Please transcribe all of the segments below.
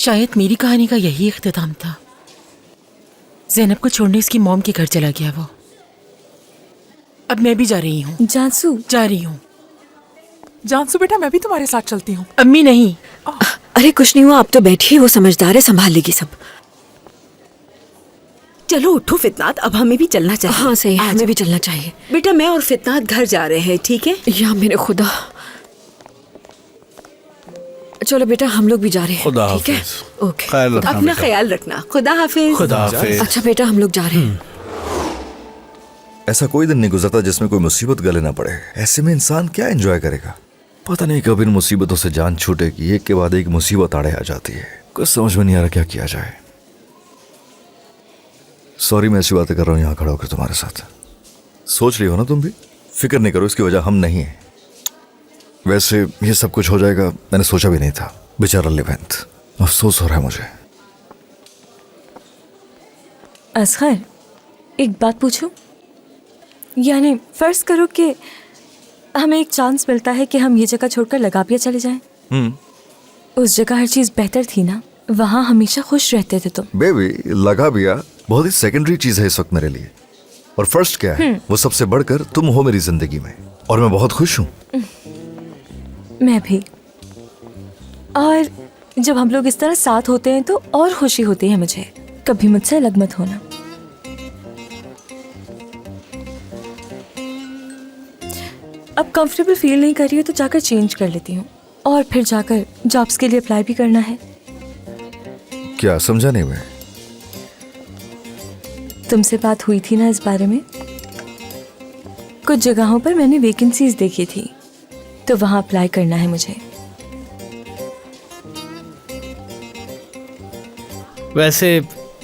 शायद मेरी कहानी का यही इख्तिताम था। ज़ैनब को छोड़ने इसकी मॉम के घर चला गया वो। अब मैं भी जा रही हूँ। जानसू, जा रही हूँ। जानसू बेटा, मैं भी तुम्हारे साथ चलती हूँ। अम्मी नहीं। अरे कुछ नहीं हुआ, आप तो बैठिए, वो समझदार है, संभाल लेगी सब। चलो उठो फितनात, अब हमें भी चलना चाहिए। हाँ सही है, हमें भी चलना चाहिए। बेटा मैं और फितनात घर जा रहे हैं, ठीक है? या मेरे खुदा। चलो बेटा, हम लोग भी जा रहे हैं। खुदा ठीक है, हाफिज। ओके। ख्याल रखना अपना बेटा। ख्याल रखना। खुदा हाफिज। खुदा हाफिज। अच्छा बेटा, हम लोग जा रहे हैं। ऐसा कोई दिन नहीं गुजरता जिसमें कोई मुसीबत गले ना पड़े। ऐसे में इंसान क्या एंजॉय करेगा? पता नहीं कब इन मुसीबतों से जान छूटेगी, एक के बाद एक मुसीबत आड़े आ जाती है। कुछ समझ में नहीं आ रहा क्या किया जाए। सॉरी मैं ऐसी बातें कर रहा हूँ यहाँ खड़ा होकर तुम्हारे साथ। सोच रही हो ना तुम भी? फिक्र नहीं करो, इसकी वजह हम नहीं है। वैसे ये सब कुछ हो जाएगा मैंने सोचा भी नहीं था। बेचारा लेवेंट, अफसोस हो रहा है मुझे। असगर, एक बात पूछूं? यानी फर्ज करो कि हमें एक चांस मिलता है कि हम ये जगह छोड़कर लगाबिया चले जाएं। उस जगह हर चीज बेहतर थी ना, वहाँ हमेशा खुश रहते थे तुम। बेबी लगाबिया बहुत ही सेकेंडरी चीज है इस वक्त मेरे लिए, और फर्स्ट क्या है वो सबसे बढ़कर तुम हो मेरी जिंदगी में, और मैं बहुत खुश हूँ। मैं भी। और जब हम लोग इस तरह साथ होते हैं तो और खुशी होती है मुझे। कभी मुझसे अलग मत होना। अब कंफर्टेबल फील नहीं कर रही हो तो जाकर चेंज कर लेती हूँ, और फिर जाकर जॉब्स के लिए अप्लाई भी करना है। क्या समझा नहीं मैं? तुमसे बात हुई थी ना इस बारे में? कुछ जगहों पर मैंने वैकेंसीज देखी थी, तो वहां अप्लाई करना है मुझे। वैसे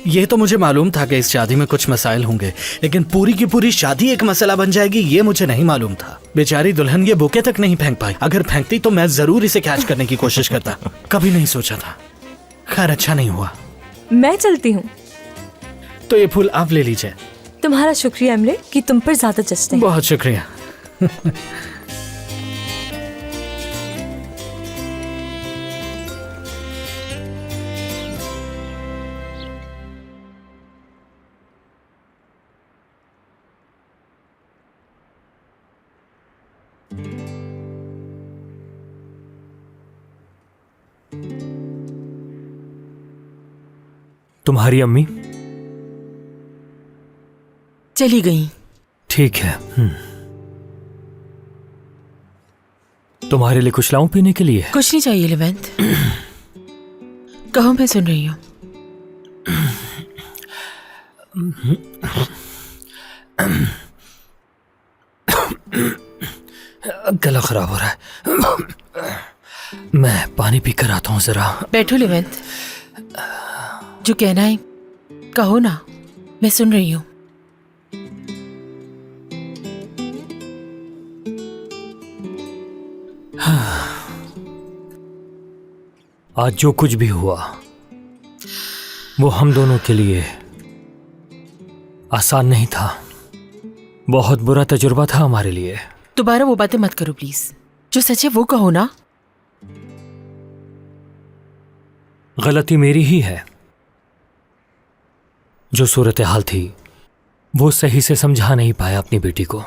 ये तो मुझे मालूम था कि इस शादी में कुछ मसाइल होंगे, लेकिन पूरी की पूरी शादी एक मसला बन जाएगी ये मुझे नहीं मालूम था। बेचारी दुल्हन ये बुके तक नहीं फेंक पाई। अगर फेंकती तो मैं जरूर इसे कैच करने की कोशिश करता। कभी नहीं सोचा था। खैर अच्छा नहीं हुआ। मैं चलती हूँ। तो ये फूल आप ले लीजिए। तुम्हारा शुक्रिया एमले कि तुम पर ज्यादा जचते हैं। बहुत शुक्रिया। तुम्हारी अम्मी चली गई। ठीक है। तुम्हारे लिए कुछ लाऊं पीने के लिए? कुछ नहीं चाहिए लेवेंट। कहो, मैं सुन रही हूँ। गला खराब हो रहा है। मैं पानी पी कर आता हूँ जरा। बैठो लेवेंट, जो कहना है कहो ना, मैं सुन रही हूँ। आज जो कुछ भी हुआ वो हम दोनों के लिए आसान नहीं था। बहुत बुरा तजुर्बा था हमारे लिए। दोबारा वो बातें मत करो प्लीज। जो सच है वो कहो ना। गलती मेरी ही है। जो सूरत हाल थी वो सही से समझा नहीं पाया अपनी बेटी को।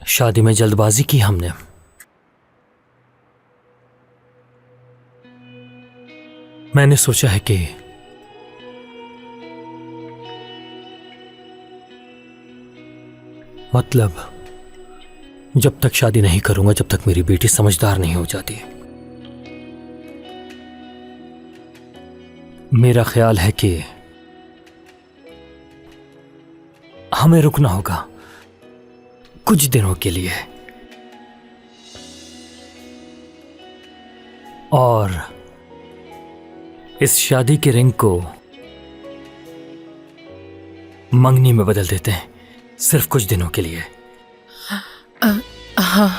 शादी में जल्दबाजी की हमने। मैंने सोचा है कि मतलब जब तक शादी नहीं करूंगा जब तक मेरी बेटी समझदार नहीं हो जाती। मेरा ख्याल है कि हमें रुकना होगा कुछ दिनों के लिए, और इस शादी के रिंग को मंगनी में बदल देते हैं, सिर्फ कुछ दिनों के लिए। हाँ,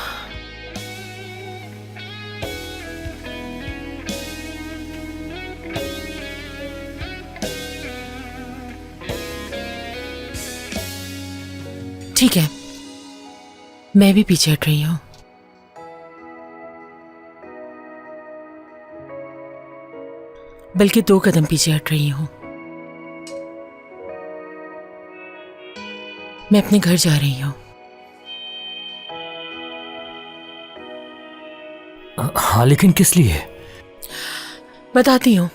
ठीक है, मैं भी पीछे हट रही हूँ। बल्कि 2 कदम पीछे हट रही हूँ। मैं अपने घर जा रही हूँ। हाँ, लेकिन किस लिए? बताती हूँ।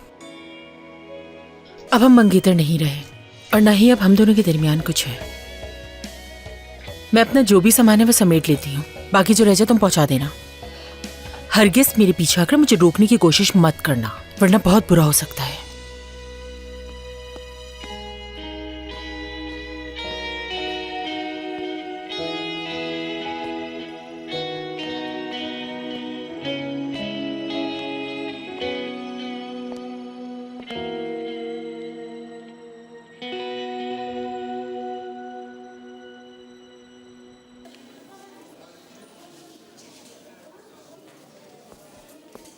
अब हम मंगेतर नहीं रहे और ना ही अब हम दोनों के दरमियान कुछ है। मैं अपना जो भी सामान है वो समेट लेती हूँ, बाकी जो रह जाए तुम पहुंचा देना। हरगिज़ मेरे पीछे आकर मुझे रोकने की कोशिश मत करना, वरना बहुत बुरा हो सकता है।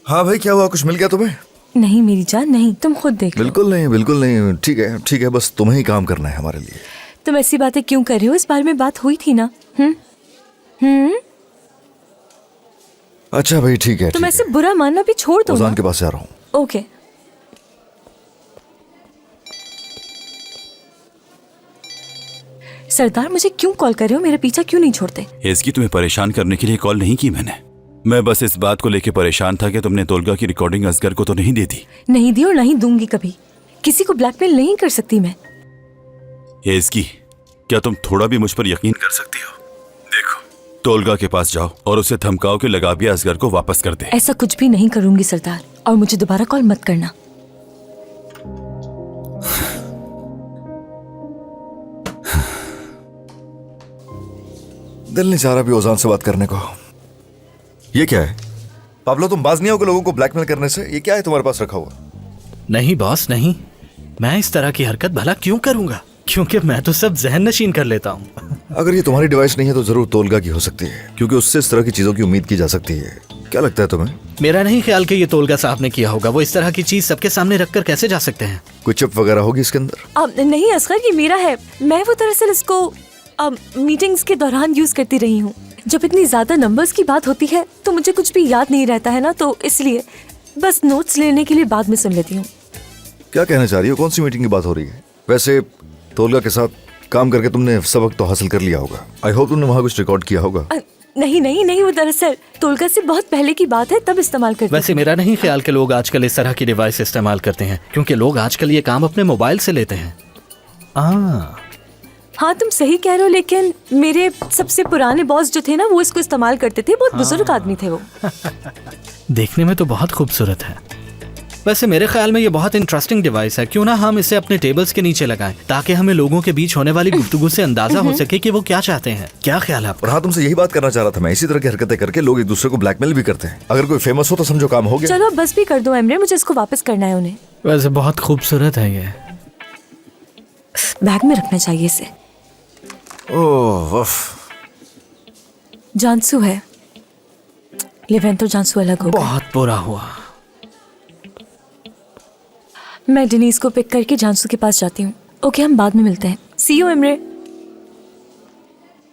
हाँ भाई, क्या हुआ? कुछ मिल गया तुम्हें? नहीं मेरी जान, नहीं, तुम खुद देख लो। बिल्कुल नहीं, बिल्कुल नहीं। ठीक है, ठीक है, बस तुम्हें ही काम करना है हमारे लिए। तुम ऐसी बातें क्यों कर रहे हो? इस बारे में बात हुई थी ना। अच्छा भाई, ठीक है। तुम ठीक ऐसे है। बुरा मानना भी छोड़ दो ओजान ना। के पास जा रहा हूँ। ओके। सरदार, मुझे क्यों कॉल कर रहे हो? मेरा पीछा क्यों नहीं छोड़ते? इसकी तुम्हें परेशान करने के लिए कॉल नहीं की मैंने। मैं बस इस बात को लेके परेशान था कि तुमने तोलगा की रिकॉर्डिंग असगर को तो नहीं दे दी। नहीं दी और नहीं दूंगी कभी। किसी को ब्लैकमेल नहीं कर सकती मैं। इसकी क्या तुम थोड़ा भी मुझ पर यकीन कर सकती हो? देखो, तोलगा के पास जाओ और उसे धमकाओ कि लगाबिया असगर को वापस कर दे। ऐसा कुछ भी नहीं करूंगी सरदार, और मुझे दोबारा कॉल मत करना। दिल नहीं चाह रहा भी ओजान से बात करने को। ये क्या है पाब्लो? तुम बाज नहीं हो लोगों को ब्लैकमेल करने से? ये क्या है तुम्हारे पास रखा हुआ? नहीं बॉस, नहीं। मैं इस तरह की हरकत भला क्यों करूंगा? क्योंकि मैं तो सब जहन नशीन कर लेता हूँ। अगर ये तुम्हारी डिवाइस नहीं है तो जरूर तोलगा की हो सकती है, क्योंकि उससे इस तरह की चीजों की उम्मीद की जा सकती है। क्या लगता है तुम्हें? मेरा नहीं ख्याल कि ये तोलगा साहब ने किया होगा। वो इस तरह की चीज सबके सामने रखकर कैसे जा सकते हैं? कोई चिप वगैरह होगी इसके अंदर? नहीं असगर, ये मेरा है। मैं वो दरअसल इसको मीटिंग्स के दौरान यूज करती रही हूँ। जब इतनी ज्यादा नंबर्स की बात होती है तो मुझे कुछ भी याद नहीं रहता है ना, तो इसलिए बस नोट्स लेने के लिए बाद में सुन लेती हूँ। क्या कहना चाह रही हो? कौन सी मीटिंग की बात हो रही है? वैसे तोलगा के साथ काम करके तुमने सबक तो हासिल कर लिया होगा। आई होप तुमने वहाँ कुछ रिकॉर्ड किया होगा। नहीं नहीं नहीं, वो दरअसल तोलगा से बहुत पहले की बात है, तब इस्तेमाल करती वैसे मेरा नहीं ख्याल कि लोग आजकल इस तरह की डिवाइस इस्तेमाल करते हैं, क्योंकि लोग आजकल ये काम अपने मोबाइल से लेते हैं। हाँ तुम सही कह रहे हो, लेकिन मेरे सबसे पुराने बॉस जो थे ना, वो इसको इस्तेमाल करते थे। बहुत बुजुर्ग आदमी थे वो। देखने में तो बहुत खूबसूरत है। वैसे मेरे ख्याल में ये बहुत इंटरेस्टिंग डिवाइस है। क्यों ना हम इसे अपने टेबल्स के नीचे लगाएं, ताकि हमें लोगों के बीच होने वाली गुफ्तगू से अंदाजा हो सके कि वो क्या चाहते हैं। क्या ख्याल है आपका? और हाँ, तुमसे यही बात करना चाह रहा था मैं। इसी तरह की हरकतें करके लोग एक दूसरे को ब्लैकमेल भी करते हैं। अगर कोई फेमस हो तो समझो काम हो गया। चलो बस भी कर दो एमरे, मुझे इसको वापस करना है उन्हें। वैसे बहुत खूबसूरत है ये। बैग में रखना चाहिए इसे। ओह, जानसू है, लेवेंट और जानसू अलग हो गए। बहुत बुरा हुआ। मैं डेनीज को पिक करके जानसू के पास जाती हूँ। ओके, हम बाद में मिलते हैं। सी यू एमरे।